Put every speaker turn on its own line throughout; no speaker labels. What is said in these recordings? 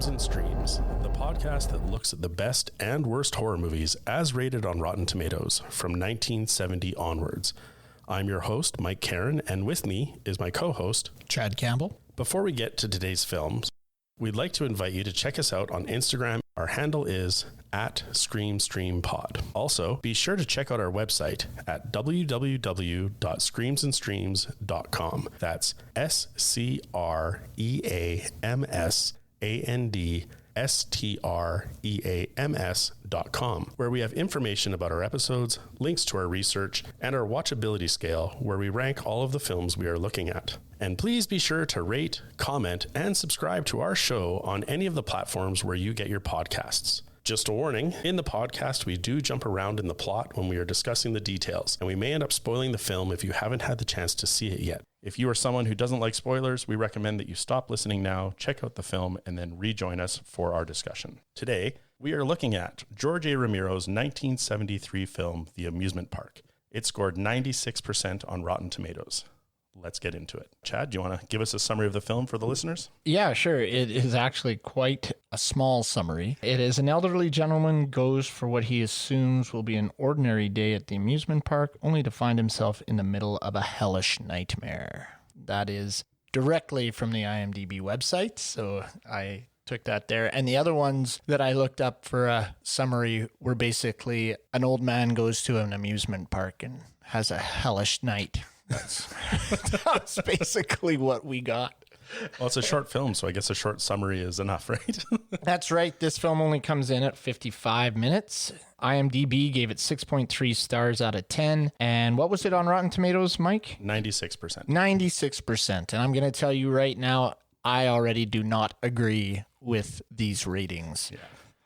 Screams and Streams, the podcast that looks at the best and worst horror movies as rated on Rotten Tomatoes from 1970 onwards. I'm your host, Mike Caron, and with me is my co-host,
Chad Campbell.
Before we get to today's films, we'd like to invite you to check us out on Instagram. Our handle is @ScreamStreamPod. Also, be sure to check out our website at www.screamsandstreams.com. That's Screamsandstreams.com, where we have information about our episodes, links to our research, and our watchability scale, where we rank all of the films we are looking at. And please be sure to rate, comment, and subscribe to our show on any of the platforms where you get your podcasts. Just a warning, in the podcast, we do jump around in the plot when we are discussing the details, and we may end up spoiling the film if you haven't had the chance to see it yet. If you are someone who doesn't like spoilers, we recommend that you stop listening now, check out the film, and then rejoin us for our discussion. Today, we are looking at George A. Romero's 1973 film, The Amusement Park. It scored 96% on Rotten Tomatoes. Let's get into it. Chad, do you want to give us a summary of the film for the listeners?
Yeah, sure. It is actually quite a small summary. It is an elderly gentleman goes for what he assumes will be an ordinary day at the amusement park, only to find himself in the middle of a hellish nightmare. That is directly from the IMDb website, so I took that there. And the other ones that I looked up for a summary were basically an old man goes to an amusement park and has a hellish night. That's basically what we got.
Well, it's a short film, so I guess a short summary is enough, right?
That's right. This film only comes in at 55 minutes. IMDb gave it 6.3 stars out of 10. And what was it on Rotten Tomatoes, Mike?
96%.
96%. And I'm going to tell you right now, I already do not agree with these ratings.
Yeah.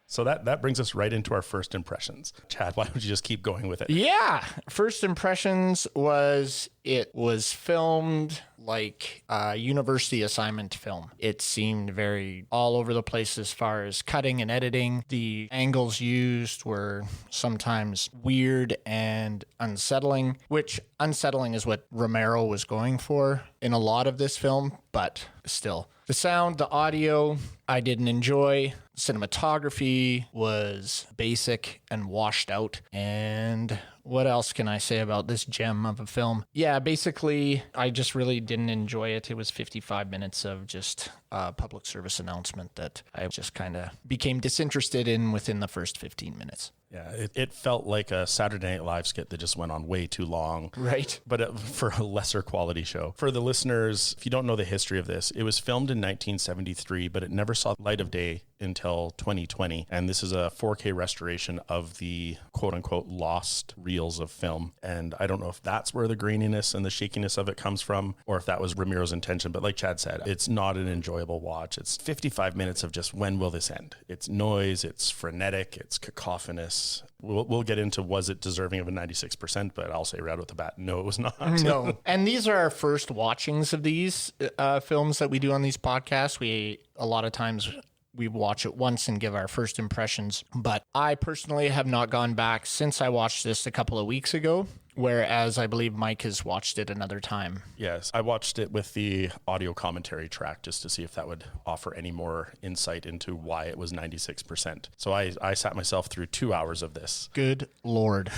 So that brings us right into our first impressions. Chad, why don't you just keep going with it?
Yeah. First impressions was it was filmed like a university assignment film. It seemed very all over the place as far as cutting and editing. The angles used were sometimes weird and unsettling, which unsettling is what Romero was going for in a lot of this film, but still. The sound, the audio, I didn't enjoy. Cinematography was basic and washed out. And what else can I say about this gem of a film? Yeah, basically, I just really didn't enjoy it. It was 55 minutes of just a public service announcement that I just kind of became disinterested in within the first 15 minutes.
Yeah, it felt like a Saturday Night Live skit that just went on way too long.
Right.
But for a lesser quality show. For the listeners, if you don't know the history of this, it was filmed in 1973, but it never saw the light of day until 2020. And this is a 4K restoration of the quote-unquote lost reels of film. And I don't know if that's where the graininess and the shakiness of it comes from, or if that was Ramiro's intention. But like Chad said, it's not an enjoyable watch. It's 55 minutes of just when will this end? It's noise, it's frenetic, it's cacophonous. We'll get into was it deserving of a 96%, but I'll say right out the bat, no, it was not.
No. And these are our first watchings of these films that we do on these podcasts. A lot of times we watch it once and give our first impressions, but I personally have not gone back since I watched this a couple of weeks ago, whereas I believe Mike has watched it another time.
Yes, I watched it with the audio commentary track just to see if that would offer any more insight into why it was 96%. So I sat myself through 2 hours of this.
Good Lord.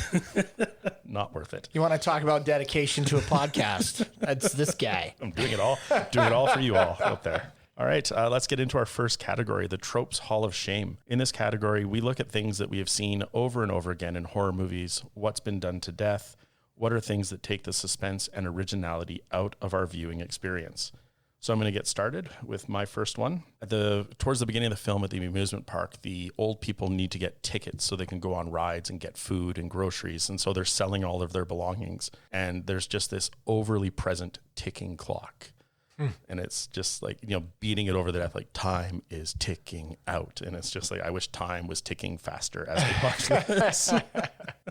Not worth it.
You want to talk about dedication to a podcast? That's this guy.
I'm doing it all for you all out there. All right, let's get into our first category, the Tropes Hall of Shame. In this category, we look at things that we have seen over and over again in horror movies, what's been done to death, what are things that take the suspense and originality out of our viewing experience. So I'm going to get started with my first one. Towards the beginning of the film at the amusement park, the old people need to get tickets so they can go on rides and get food and groceries. And so they're selling all of their belongings. And there's just this overly present ticking clock. And it's just like, beating it over the death, like time is ticking out. And it's just like, I wish time was ticking faster as we watch this.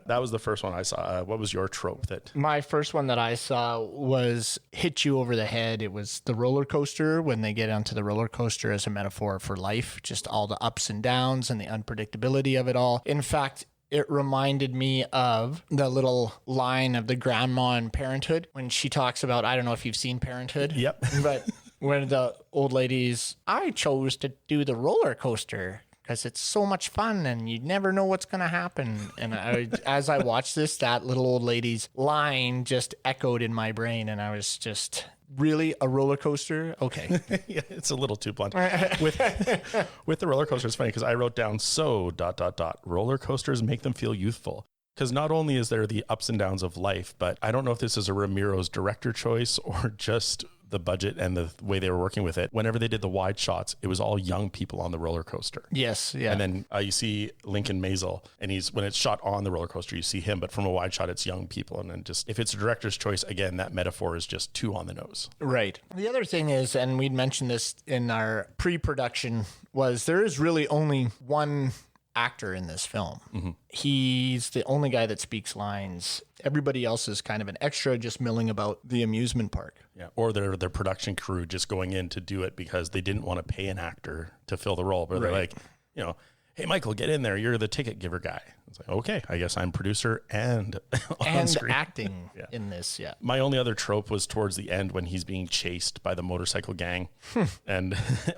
That was the first one I saw. What was your trope
My first one that I saw was hit you over the head. It was the roller coaster, when they get onto the roller coaster as a metaphor for life, just all the ups and downs and the unpredictability of it all. In fact, it reminded me of the little line of the grandma in Parenthood when she talks about, I don't know if you've seen Parenthood.
Yep.
But when the old lady's, I chose to do the roller coaster because it's so much fun and you never know what's going to happen. And as I watched this, that little old lady's line just echoed in my brain. And I was just, really? A roller coaster? Okay.
Yeah, it's a little too blunt. With the roller coaster, it's funny because I wrote down, roller coasters make them feel youthful. Because not only is there the ups and downs of life, but I don't know if this is a Ramiro's director choice or just the budget and the way they were working with it. Whenever they did the wide shots, it was all young people on the roller coaster.
Yes, yeah.
And then you see Lincoln Maisel, and when it's shot on the roller coaster, you see him, but from a wide shot, it's young people. And then just, if it's a director's choice, again, that metaphor is just too on the nose.
Right. The other thing is, and we'd mentioned this in our pre-production, was there is really only one actor in this film. Mm-hmm. He's the only guy that speaks lines. Everybody else is kind of an extra just milling about the amusement park.
Yeah. Or their production crew just going in to do it because they didn't want to pay an actor to fill the role. But they're like, hey, Michael, get in there. You're the ticket giver guy. It's like, okay, I guess I'm producer and on screen.
Acting in this, yeah.
My only other trope was towards the end when he's being chased by the motorcycle gang.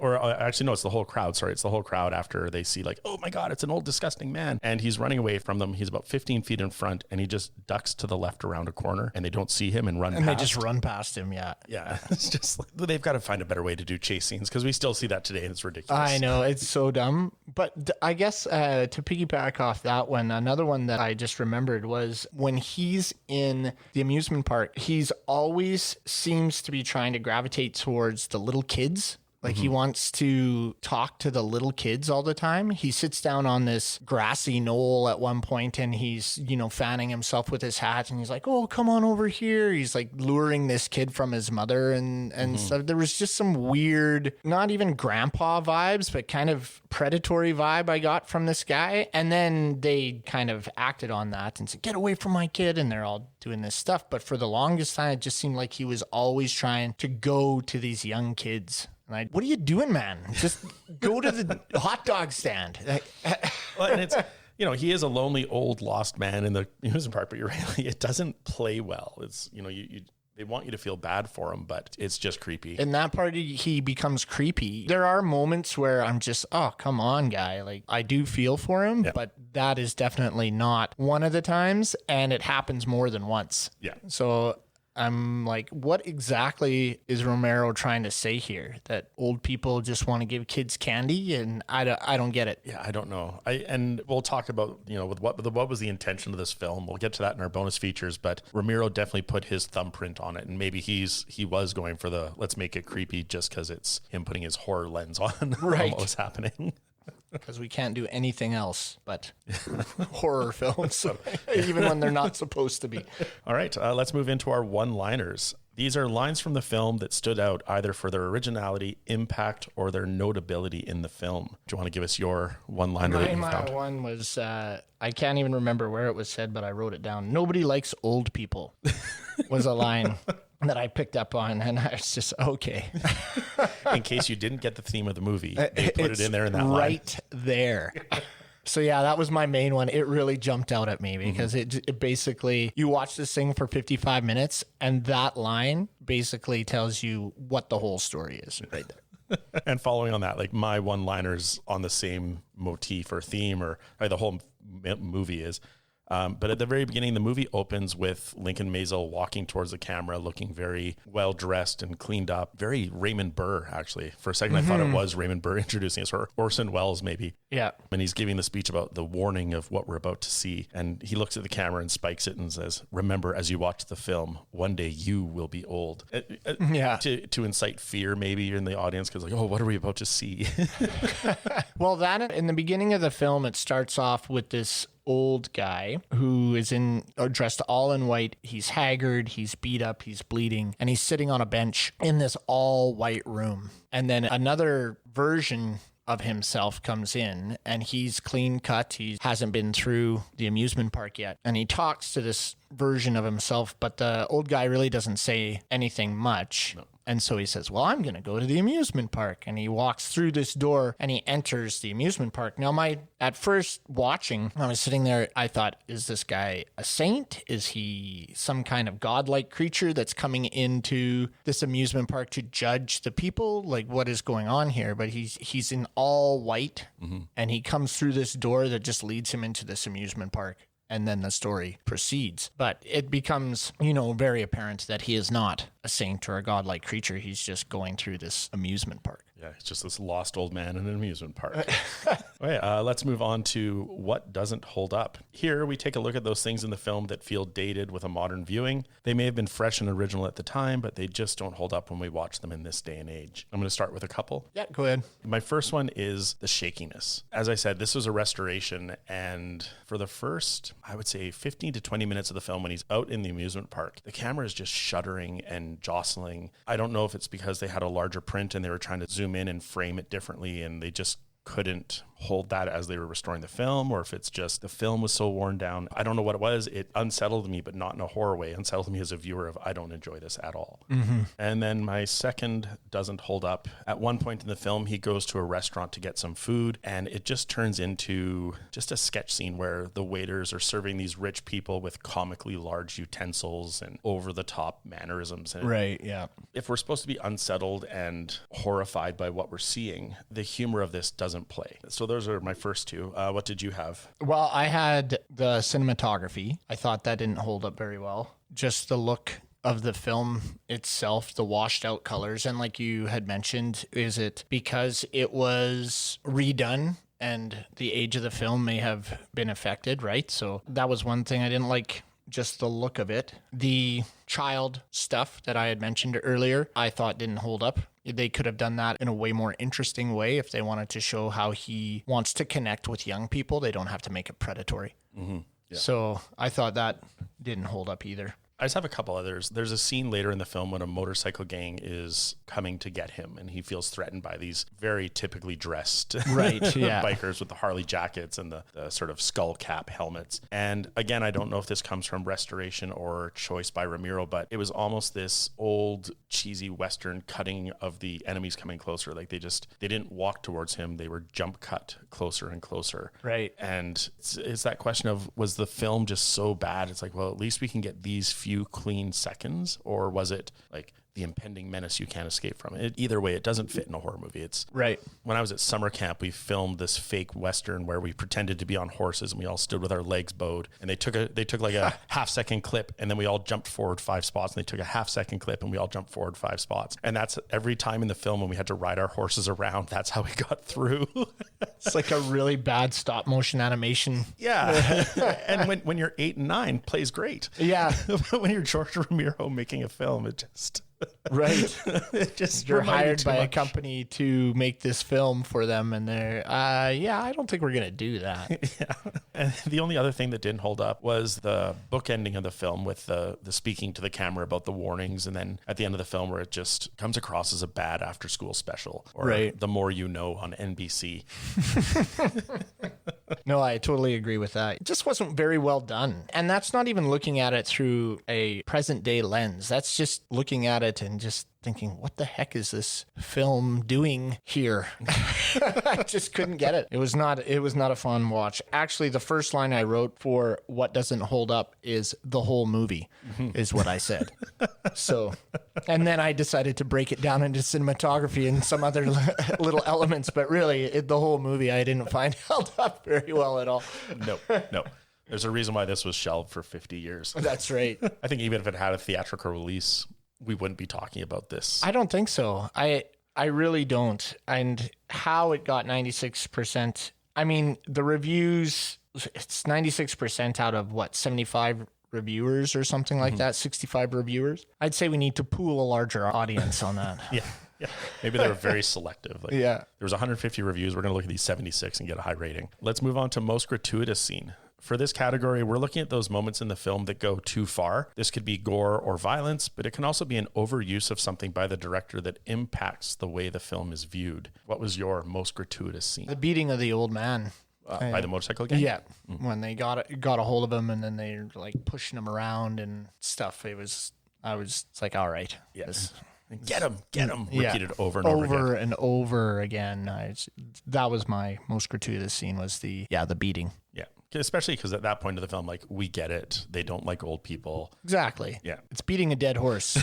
Or actually, no, it's the whole crowd. Sorry, it's the whole crowd after they see like, oh my God, it's an old disgusting man. And he's running away from them. He's about 15 feet in front and he just ducks to the left around a corner and they don't see him and run past.
And they just run past him, yeah.
Yeah, it's just like, they've got to find a better way to do chase scenes because we still see that today and it's ridiculous.
I know, it's so dumb. But I guess to piggyback off that one, another one that I just remembered was when he's in the amusement park, he's always seems to be trying to gravitate towards the little kids. Like he wants to talk to the little kids all the time. He sits down on this grassy knoll at one point and he's, fanning himself with his hat and he's like, oh, come on over here. He's like luring this kid from his mother and stuff. There was just some weird, not even grandpa vibes, but kind of predatory vibe I got from this guy. And then they kind of acted on that and said, get away from my kid. And they're all doing this stuff. But for the longest time, it just seemed like he was always trying to go to these young kids. And what are you doing, man? Just go to the hot dog stand.
Well, and it's, he is a lonely old lost man in the amusement park, but you're right, it doesn't play well. It's, they want you to feel bad for him, but it's just creepy.
In that part, he becomes creepy. There are moments where I'm just, oh, come on, guy. Like, I do feel for him, but that is definitely not one of the times, and it happens more than once.
Yeah.
So I'm like, what exactly is Romero trying to say here? That old people just want to give kids candy? And I don't get it.
Yeah, I don't know. And we'll talk about, with what was the intention of this film. We'll get to that in our bonus features, but Ramiro definitely put his thumbprint on it. And maybe he was going for the, let's make it creepy just because it's him putting his horror lens on
right.
what was happening.
Because we can't do anything else but horror films, even when they're not supposed to be.
All right, let's move into our one-liners. These are lines from the film that stood out either for their originality, impact, or their notability in the film. Do you want to give us your one-liner that you found?
My one was, I can't even remember where it was said, but I wrote it down. Nobody likes old people was a line that I picked up on, and I was just, okay.
In case you didn't get the theme of the movie, they put it in there in that
right line. There. So yeah, that was my main one. It really jumped out at me because it basically, you watch this thing for 55 minutes and that line basically tells you what the whole story is right there.
And following on that, like my one-liners on the same motif or theme or the whole movie is, but at the very beginning, the movie opens with Lincoln Maisel walking towards the camera, looking very well-dressed and cleaned up. Very Raymond Burr, actually. For a second, I thought it was Raymond Burr introducing us, or Orson Welles, maybe.
Yeah.
And he's giving the speech about the warning of what we're about to see. And he looks at the camera and spikes it and says, remember, as you watch the film, one day you will be old.
Yeah.
To incite fear, maybe, in the audience, because what are we about to see?
Well, that in the beginning of the film, it starts off with this old guy who is dressed all in white. He's haggard, he's beat up, he's bleeding, and he's sitting on a bench in this all white room. And then another version of himself comes in and he's clean cut. He hasn't been through the amusement park yet. And he talks to this version of himself, but the old guy really doesn't say anything much.
No.
And so he says, well, I'm going to go to the amusement park. And he walks through this door and he enters the amusement park. Now, at first watching, I was sitting there, I thought, is this guy a saint? Is he some kind of godlike creature that's coming into this amusement park to judge the people? Like, what is going on here? But he's in all white, and he comes through this door that just leads him into this amusement park. And then the story proceeds. But it becomes, very apparent that he is not a saint or a godlike creature. He's just going through this amusement park.
Yeah, it's just this lost old man in an amusement park. Okay, let's move on to what doesn't hold up. Here, we take a look at those things in the film that feel dated with a modern viewing. They may have been fresh and original at the time, but they just don't hold up when we watch them in this day and age. I'm going to start with a couple.
Yeah, go ahead.
My first one is the shakiness. As I said, this was a restoration, and for the first, I would say 15 to 20 minutes of the film when he's out in the amusement park, the camera is just shuddering and jostling. I don't know if it's because they had a larger print and they were trying to zoom in and frame it differently, and they just couldn't hold that as they were restoring the film, or if it's just the film was so worn down. I don't know what it was. It unsettled me, but not in a horror way. It unsettled me as a viewer of, I don't enjoy this at all. And then my second doesn't hold up. At one point in the film, he goes to a restaurant to get some food, and it just turns into just a sketch scene where the waiters are serving these rich people with comically large utensils and over-the-top mannerisms. And
Right, yeah.
if we're supposed to be unsettled and horrified by what we're seeing, the humor of this doesn't play. So those are my first two. What did you have?
Well, I had the cinematography. I thought that didn't hold up very well. Just the look of the film itself, the washed out colors. And like you had mentioned, is it because it was redone and the age of the film may have been affected, right? So that was one thing I didn't like. Just the look of it. The child stuff that I had mentioned earlier, I thought didn't hold up. They could have done that in a way more interesting way if they wanted to show how he wants to connect with young people. They don't have to make it predatory.
Yeah.
So I thought that didn't hold up either.
I just have a couple others. There's a scene later in the film when a motorcycle gang is coming to get him, and he feels threatened by these very typically dressed bikers with the Harley jackets and the sort of skull cap helmets. And again, I don't know if this comes from restoration or choice by Ramiro, but it was almost this old cheesy Western cutting of the enemies coming closer. Like they didn't walk towards him. They were jump cut closer and closer.
Right.
And it's that question of, was the film just so bad? It's like, well, at least we can get these few clean seconds, or was it like the impending menace you can't escape from? Either way, it doesn't fit in a horror movie. It's
right.
When I was at summer camp, we filmed this fake Western where we pretended to be on horses and we all stood with our legs bowed, and they took like a half-second clip, and then we all jumped forward 5 spots, and they took a half-second clip and we all jumped forward 5 spots. And that's every time in the film when we had to ride our horses around, that's how we got through.
It's like a really bad stop motion animation.
Yeah. And when you're 8 and 9, plays great.
Yeah.
But when you're George Romero making a film, it just...
Right. You're hired by a
much.
company to make this film for them, and they're, I don't think we're going to do that.
Yeah. And the only other thing that didn't hold up was the book ending of the film with the speaking to the camera about the warnings, and then at the end of the film where it just comes across as a bad after school special, or
right.
The More You Know on NBC.
No, I totally agree with that. It just wasn't very well done. And that's not even looking at it through a present day lens. That's just looking at it and just thinking, what the heck is this film doing here? I just couldn't get it. It was not a fun watch. Actually, the first line I wrote for what doesn't hold up is the whole movie, is what I said. So, and then I decided to break it down into cinematography and some other little elements, but really the whole movie I didn't find held up very well at all.
No. There's a reason why this was shelved for 50 years.
That's right.
I think even if it had a theatrical release, we wouldn't be talking about this.
I don't think so. I really don't. And how it got 96%, I mean, the reviews, it's 96% out of what, 75 reviewers or something like that, 65 reviewers. I'd say we need to pool a larger audience on that.
Yeah. Maybe they were very selective. Like,
yeah.
There was 150 reviews. We're going to look at these 76 and get a high rating. Let's move on to most gratuitous scene. For this category, we're looking at those moments in the film that go too far. This could be gore or violence, but it can also be an overuse of something by the director that impacts the way the film is viewed. What was your most gratuitous scene?
The beating of the old man.
by the motorcycle gang?
Yeah. When they got a hold of him and then they're like pushing him around and stuff. It's like, all right.
Yeah. Get him. Repeated over and
over again. That was my most gratuitous scene, was the beating.
Yeah. Especially because at that point of the film, like, we get it. They don't like old people.
Exactly.
Yeah.
It's beating a dead horse.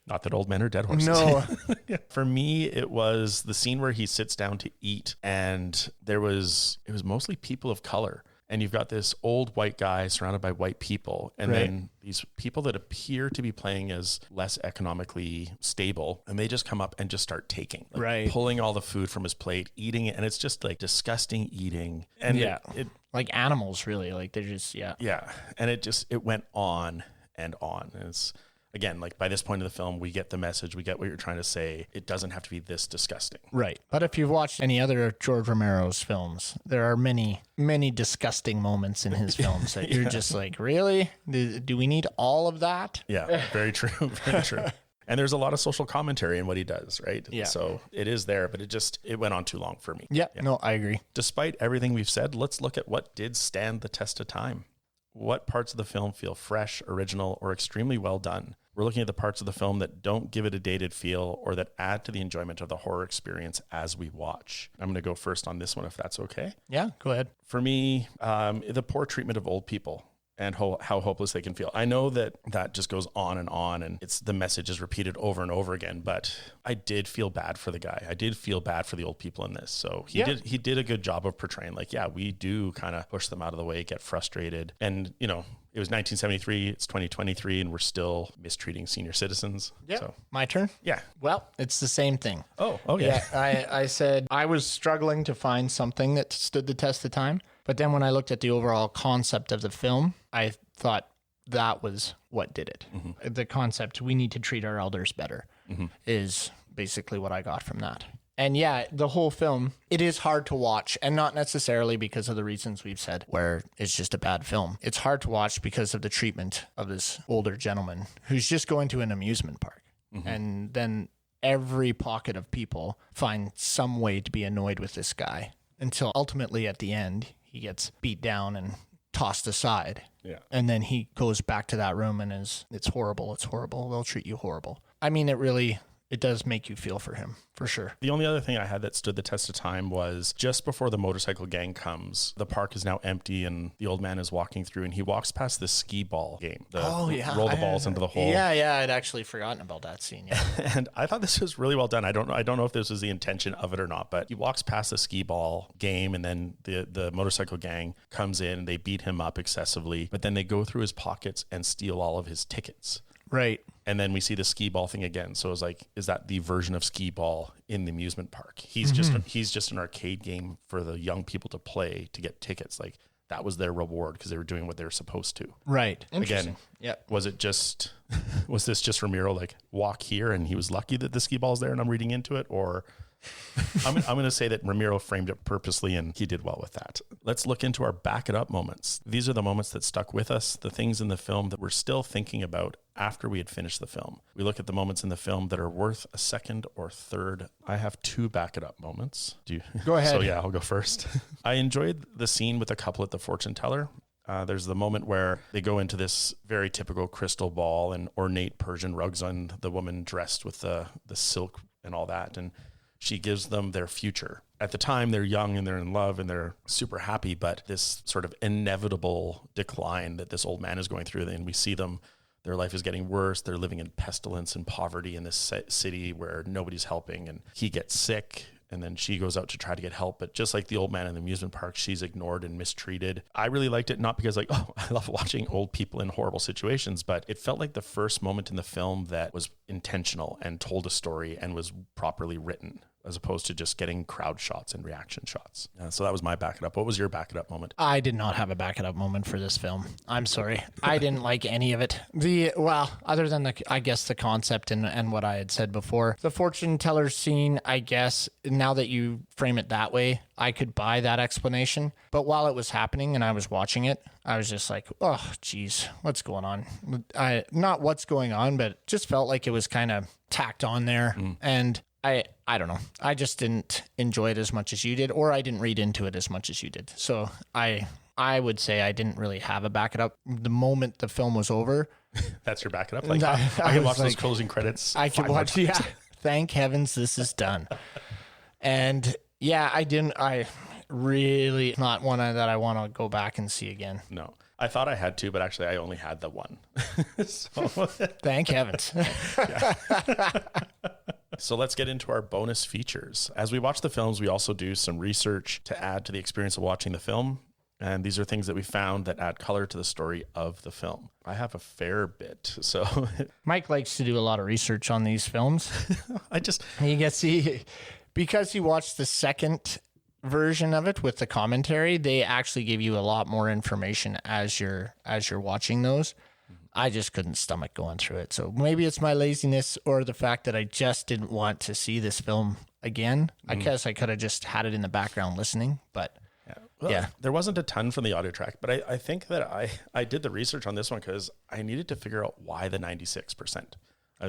Not that old men are dead horses.
No.
Yeah. For me, it was the scene where he sits down to eat, and it was mostly people of color. And you've got this old white guy surrounded by white people, and then these people that appear to be playing as less economically stable, and they just come up and just start taking, like, pulling all the food from his plate, eating it, and it's just like disgusting eating. And it
like animals, really. Like they're just
and it went on and on. And it's, again, like, by this point in the film, we get the message, we get what you're trying to say. It doesn't have to be this disgusting.
Right. But if you've watched any other George Romero's films, there are many, many disgusting moments in his films that you're just like, really? Do we need all of that?
Yeah, very true. Very true. And there's a lot of social commentary in what he does, right?
Yeah.
So it is there, but it went on too long for me.
Yeah. No, I agree.
Despite everything we've said, let's look at what did stand the test of time. What parts of the film feel fresh, original, or extremely well done? We're looking at the parts of the film that don't give it a dated feel or that add to the enjoyment of the horror experience as we watch. I'm going to go first on this one, if that's okay.
Yeah, go ahead.
For me, the poor treatment of old people and how hopeless they can feel. I know that just goes on, and the message is repeated over and over again, but I did feel bad for the guy. I did feel bad for the old people in this. So he did a good job of portraying, like, yeah, we do kind of push them out of the way, get frustrated. And, you know, it was 1973, it's 2023, and we're still mistreating senior citizens.
Yeah.
So.
My turn?
Yeah.
Well, it's the same thing.
Oh, okay.
Yeah, I said I was struggling to find something that stood the test of time. But then when I looked at the overall concept of the film, I thought that was what did it. Mm-hmm. The concept, we need to treat our elders better, is basically what I got from that. And yeah, the whole film, it is hard to watch, and not necessarily because of the reasons we've said, where it's just a bad film. It's hard to watch because of the treatment of this older gentleman who's just going to an amusement park. Mm-hmm. And then every pocket of people find some way to be annoyed with this guy until ultimately at the end, he gets beat down and tossed aside.
Yeah.
And then he goes back to that room and it's horrible. It's horrible. They'll treat you horrible. I mean, it does make you feel for him, for sure.
The only other thing I had that stood the test of time was just before the motorcycle gang comes, the park is now empty and the old man is walking through and he walks past the skee ball game. Roll the balls into the hole.
Yeah, I'd actually forgotten about that scene. Yeah.
And I thought this was really well done. I don't know if this was the intention of it or not, but he walks past the skee ball game and then the motorcycle gang comes in and they beat him up excessively, but then they go through his pockets and steal all of his tickets.
Right.
And then we see the skee ball thing again. So it's like, is that the version of skee ball in the amusement park? He's just an arcade game for the young people to play to get tickets. Like, that was their reward because they were doing what they were supposed to.
Right.
Again, was this just Ramiro, like, walk here and he was lucky that the skee ball's there and I'm reading into it? Or I'm going to say that Ramiro framed it purposely and he did well with that. Let's look into our back it up moments. These are the moments that stuck with us, the things in the film that we're still thinking about after we had finished the film. We look at the moments in the film that are worth a second or third. I have 2 back it up moments.
Go ahead.
So yeah, I'll go first. I enjoyed the scene with the couple at the fortune teller. There's the moment where they go into this very typical crystal ball and ornate Persian rugs on the woman dressed with the silk and all that. And she gives them their future. At the time, they're young and they're in love and they're super happy, but this sort of inevitable decline that this old man is going through, and we see them, their life is getting worse. They're living in pestilence and poverty in this city where nobody's helping, and he gets sick. And then she goes out to try to get help. But just like the old man in the amusement park, she's ignored and mistreated. I really liked it, not because, like, oh, I love watching old people in horrible situations, but it felt like the first moment in the film that was intentional and told a story and was properly written, as opposed to just getting crowd shots and reaction shots. So that was my back it up. What was your back it up moment?
I did not have a back it up moment for this film. I'm sorry. I didn't like any of it. Other than the concept and what I had said before. The fortune teller scene, I guess, now that you frame it that way, I could buy that explanation. But while it was happening and I was watching it, I was just like, oh, geez, what's going on? Not what's going on, but just felt like it was kind of tacked on there. And I don't know. I just didn't enjoy it as much as you did, or I didn't read into it as much as you did. So I would say I didn't really have a back it up. The moment the film was over.
That's your back it up? Like, I can watch those closing credits.
I can watch, yeah. Thank heavens this is done. And yeah, I really not one that I want to go back and see again.
No. I thought I had two, but actually I only had the one. So.
Thank heavens.
So let's get into our bonus features. As we watch the films, we also do some research to add to the experience of watching the film. And these are things that we found that add color to the story of the film. I have a fair bit. So
Mike likes to do a lot of research on these films. Because he watched the second version of it with the commentary, they actually give you a lot more information as you're watching those. I just couldn't stomach going through it. So maybe it's my laziness or the fact that I just didn't want to see this film again. I guess I could have just had it in the background listening, but yeah.
There wasn't a ton from the audio track, but I think that I did the research on this one because I needed to figure out why the 96%.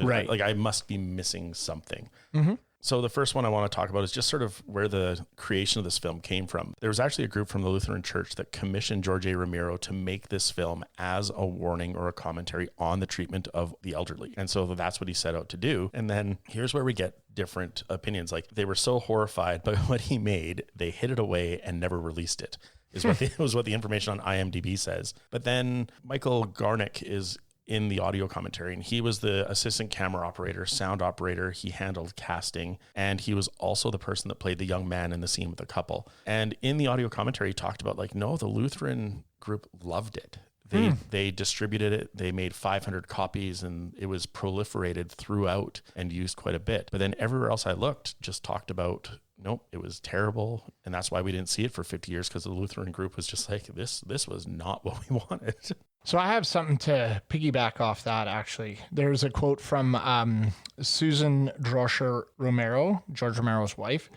Right.
Like I must be missing something.
Mm-hmm.
So the first one I want to talk about is just sort of where the creation of this film came from. There was actually a group from the Lutheran Church that commissioned George A. Romero to make this film as a warning or a commentary on the treatment of the elderly. And so that's what he set out to do. And then here's where we get different opinions. Like they were so horrified by what he made, they hid it away and never released it. Was what the information on IMDb says. But then Michael Garnick is in the audio commentary, and he was the assistant camera operator, sound operator. He handled casting, and he was also the person that played the young man in the scene with the couple. And in the audio commentary, he talked about like, no, the Lutheran group loved it. They distributed it. They made 500 copies, and it was proliferated throughout and used quite a bit. But then everywhere else I looked just talked about, nope, it was terrible. And that's why we didn't see it for 50 years, because the Lutheran group was just like, this was not what we wanted.
So I have something to piggyback off that, actually. There's a quote from Susan Droscher Romero, George Romero's wife.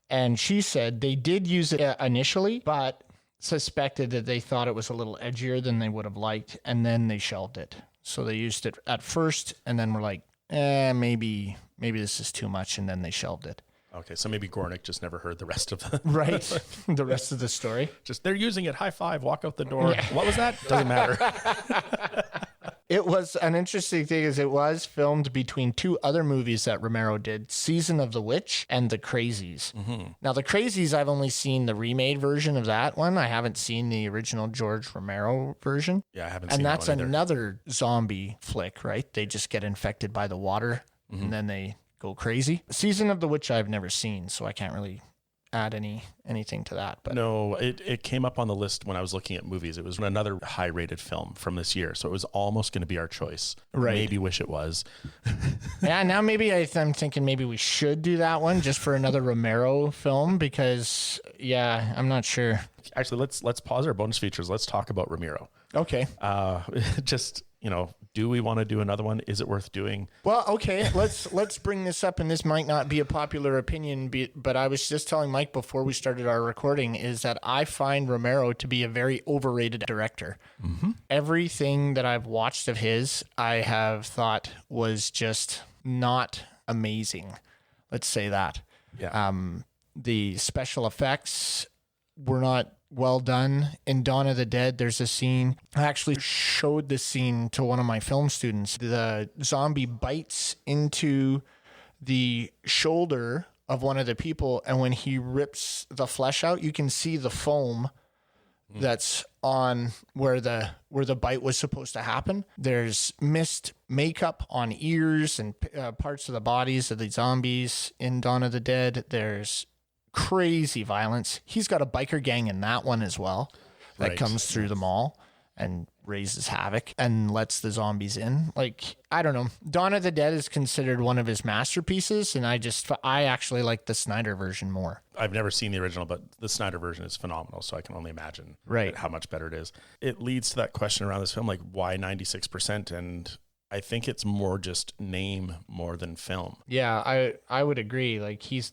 And she said they did use it initially, but suspected that they thought it was a little edgier than they would have liked. And then they shelved it. So they used it at first and then were like, maybe this is too much. And then they shelved it.
Okay, so maybe Gornick just never heard the rest of the...
Right, the rest of the story.
Just, they're using it, high five, walk out the door. Yeah. What was that? Doesn't matter.
It was an interesting thing is it was filmed between two other movies that Romero did, Season of the Witch and The Crazies. Mm-hmm. Now, The Crazies, I've only seen the remade version of that one. I haven't seen the original George Romero version.
Yeah, I haven't seen
that one.
And that's
another zombie flick, right? They just get infected by the water, and then they go crazy. Season of the Witch I've never seen, so I can't really add anything to that. But
no, it came up on the list when I was looking at movies. It was another high-rated film from this year, so it was almost going to be our choice.
Right.
Maybe wish it was.
Yeah, now maybe I'm thinking maybe we should do that one just for another Romero film because, yeah, I'm not sure.
Actually, let's pause our bonus features. Let's talk about Ramiro.
Okay.
Just, do we want to do another one? Is it worth doing?
Well, okay, let's bring this up, and this might not be a popular opinion, but I was just telling Mike before we started our recording is that I find Romero to be a very overrated director. Mm-hmm. Everything that I've watched of his, I have thought was just not amazing. Let's say that.
Yeah.
The special effects were not well done. In Dawn of the Dead, there's a scene. I actually showed this scene to one of my film students. The zombie bites into the shoulder of one of the people, and when he rips the flesh out, you can see the foam that's on where the bite was supposed to happen. There's missed makeup on ears and parts of the bodies of the zombies in Dawn of the Dead. There's crazy violence. He's got a biker gang in that one as well that comes through the mall and raises havoc and lets the zombies in. Like, I don't know. Dawn of the Dead is considered one of his masterpieces, and I actually like the Snyder version more.
I've never seen the original, but the Snyder version is phenomenal, so I can only imagine how much better it is. It leads to that question around this film, like, why 96%? And I think it's more just name more than film.
Yeah, I would agree. Like he's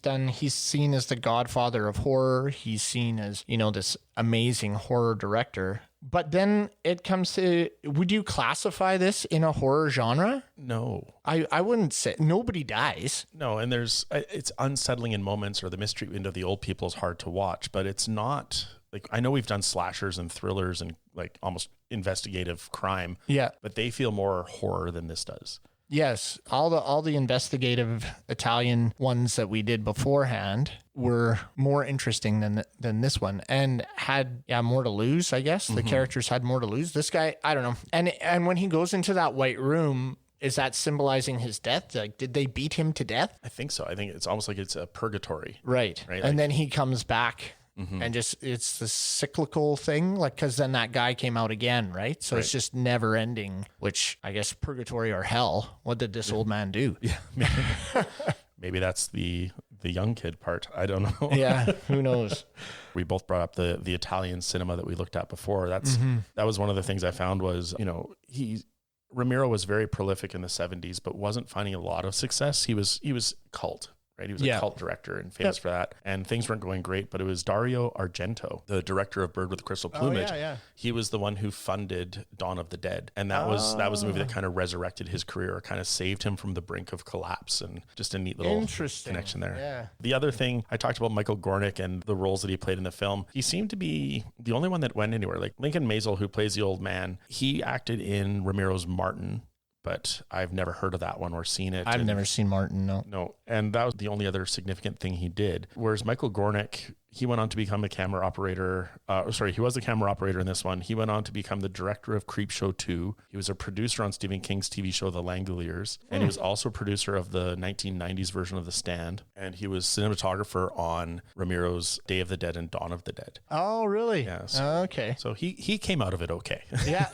seen as the godfather of horror. He's seen as, this amazing horror director. But then it comes to, would you classify this in a horror genre?
No.
I wouldn't say. Nobody dies.
No, and it's unsettling in moments, or the mystery into the old people is hard to watch, but it's not like, I know we've done slashers and thrillers and like almost investigative crime.
Yeah.
But they feel more horror than this does.
Yes, all the investigative Italian ones that we did beforehand were more interesting than this one, and had more to lose. I guess the characters had more to lose. This guy, I don't know. And when he goes into that white room, is that symbolizing his death? Like, did they beat him to death?
I think so. I think it's almost like it's a purgatory.
Right.
Right.
And then he comes back. And just, it's the cyclical thing, like, because then that guy came out again, right? So it's just never ending, which I guess purgatory or hell. What did this old man do?
Yeah. Maybe that's the young kid part. I don't know.
Yeah, who knows?
We both brought up the Italian cinema that we looked at before. That was one of the things I found was, Ramiro was very prolific in the 70s, but wasn't finding a lot of success. He was cult. Right, he was a cult director and famous for that. And things weren't going great, but it was Dario Argento, the director of Bird with Crystal Plumage. He was the one who funded Dawn of the Dead. And that was the movie that kind of resurrected his career, kind of saved him from the brink of collapse, and just a neat little connection there.
Yeah.
The other thing, I talked about Michael Garnick and the roles that he played in the film. He seemed to be the only one that went anywhere. Like Lincoln Mazel, who plays the old man, he acted in Ramiro's Martin, but I've never heard of that one or seen it.
I've never seen Martin, no.
No, and that was the only other significant thing he did. Whereas Michael Garnick, he went on to become a camera operator. He was the camera operator in this one. He went on to become the director of Creepshow 2. He was a producer on Stephen King's TV show The Langoliers. And he was also producer of the 1990s version of The Stand. And he was cinematographer on Ramiro's Day of the Dead and Dawn of the Dead.
Oh, really?
Yes.
Okay.
So he came out of it okay.
Yeah,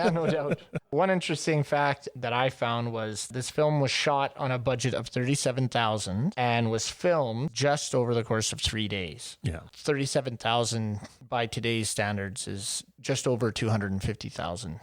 no doubt. One interesting fact that I found was this film was shot on a budget of $37,000 and was filmed just over the course of 3 days.
Yeah.
$37,000 by today's standards is just over $250,000.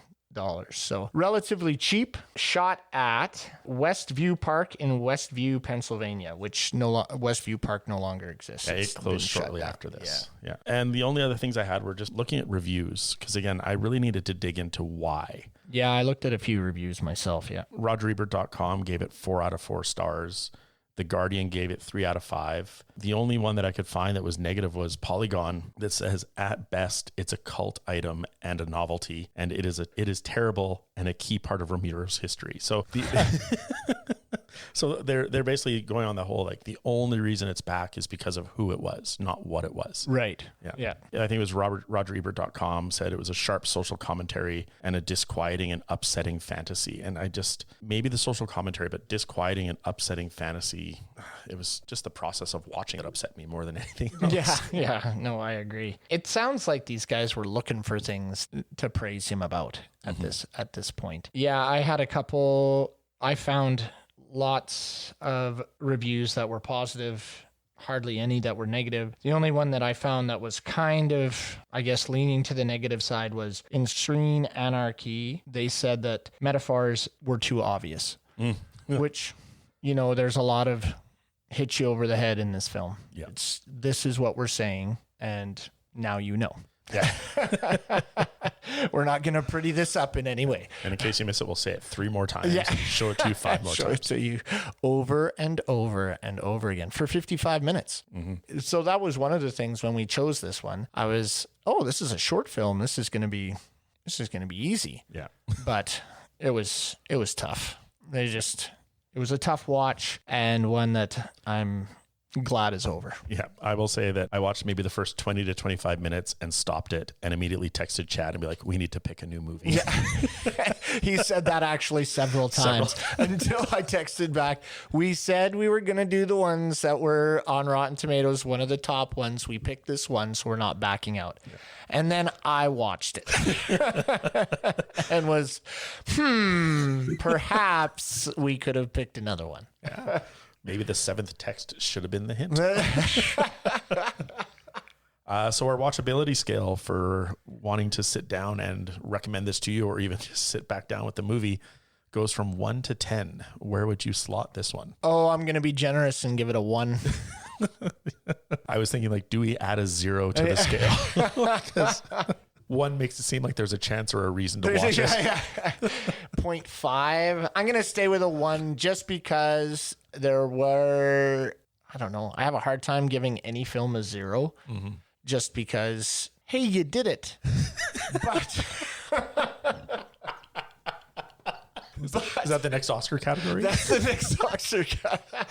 So relatively cheap. Shot at Westview Park in Westview, Pennsylvania, which Westview Park no longer exists.
Yeah, it closed shortly after this. Yeah. And the only other things I had were just looking at reviews, because again, I really needed to dig into why.
Yeah, I looked at a few reviews myself. Yeah.
RogerEbert.com gave it 4 out of 4 stars. The Guardian gave it 3 out of 5. The only one that I could find that was negative was Polygon, that says, at best, it's a cult item and a novelty, and it is terrible and a key part of Ramiro's history. So so they're basically going on the whole, like, the only reason it's back is because of who it was, not what it was.
Right.
Yeah. I think it was RogerEbert.com said it was a sharp social commentary and a disquieting and upsetting fantasy. And maybe the social commentary, but disquieting and upsetting fantasy, it was just the process of watching it upset me more than anything else.
Yeah. No, I agree. It sounds like these guys were looking for things to praise him about at this point. Yeah, I had a couple. I found lots of reviews that were positive, hardly any that were negative. The only one that I found that was kind of, I guess, leaning to the negative side was in Screen Anarchy. They said that metaphors were too obvious, which, there's a lot of hit you over the head in this film.
Yeah.
This is what we're saying, and now you know.
Yeah.
We're not going to pretty this up in any way.
And in case you miss it, we'll say it 3 more times. Yeah. Show it to you 5 more times.
Show it to you over and over and over again for 55 minutes. So that was one of the things when we chose this one. I was, this is a short film. This is going to be easy.
Yeah.
But it was tough. It was a tough watch, and one that I'm glad is over.
Yeah, I will say that I watched maybe the first 20 to 25 minutes and stopped it and immediately texted Chad and be like, we need to pick a new movie.
Yeah. He said that actually several times until I texted back. We said we were going to do the ones that were on Rotten Tomatoes, one of the top ones. We picked this one, so we're not backing out. Yeah. And then I watched it and was, perhaps we could have picked another one.
Yeah. Maybe the 7th text should have been the hint. So our watchability scale for wanting to sit down and recommend this to you, or even just sit back down with the movie, goes from 1 to 10. Where would you slot this one?
I'm going to be generous and give it a 1.
I was thinking, like, do we add a 0 to the scale? 1 makes it seem like there's a chance or a reason to watch it.
0.5. I'm going to stay with a 1 just because there were, I don't know. I have a hard time giving any film a 0 just because, hey, you did it. But
Is that the next Oscar category?
that's the next Oscar category.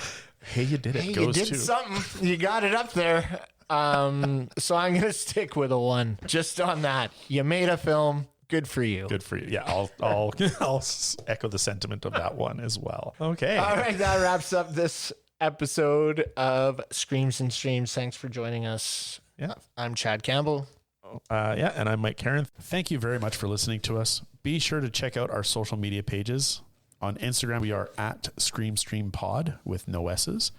Hey, you did it.
Hey,
Goes
you did
to.
something. You got it up there. So I'm going to stick with a 1 just on that. You made a film. Good for you.
Good for you. Yeah, I'll echo the sentiment of that one as well. Okay.
All right, that wraps up this episode of Screams and Streams. Thanks for joining us.
Yeah.
I'm Chad Campbell.
And I'm Mike Karen. Thank you very much for listening to us. Be sure to check out our social media pages. On Instagram, we are at ScreamStreamPod with no S's.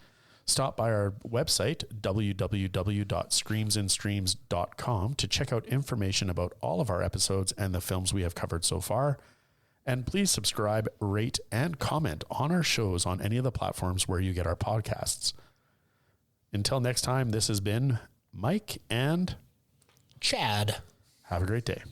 Stop by our website, www.screamsandstreams.com, to check out information about all of our episodes and the films we have covered so far. And please subscribe, rate, and comment on our shows on any of the platforms where you get our podcasts. Until next time, this has been Mike and
Chad.
have a great day.